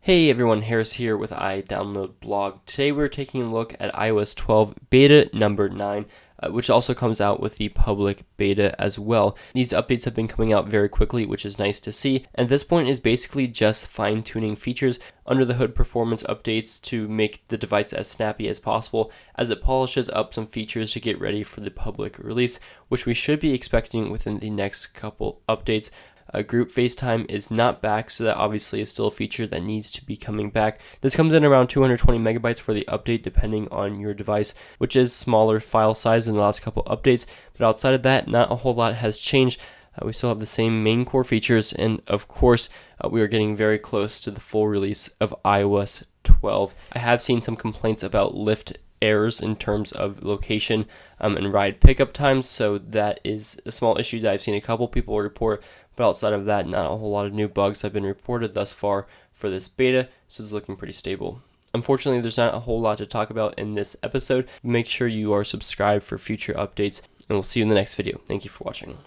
Hey everyone, Harris here with iDownload Blog. Today we're taking a look at iOS 12 beta number 9, which also comes out with the public beta as well. These updates have been coming out very quickly, which is nice to see, and this point is basically just fine-tuning features, under the hood performance updates to make the device as snappy as possible as it polishes up some features to get ready for the public release, which we should be expecting within the next couple updates. Group FaceTime is not back, so that obviously is still a feature that needs to be coming back. This comes in around 220 megabytes for the update depending on your device, which is smaller file size than the last couple updates, but outside of that, not a whole lot has changed. We still have the same main core features, and of course, we are getting very close to the full release of iOS 12. I have seen some complaints about Lyft errors in terms of location and ride pickup times, so that is a small issue that I've seen a couple people report, but outside of that, not a whole lot of new bugs have been reported thus far for this beta, so it's looking pretty stable. Unfortunately, there's not a whole lot to talk about in this episode. Make sure you are subscribed for future updates, and we'll see you in the next video. Thank you for watching.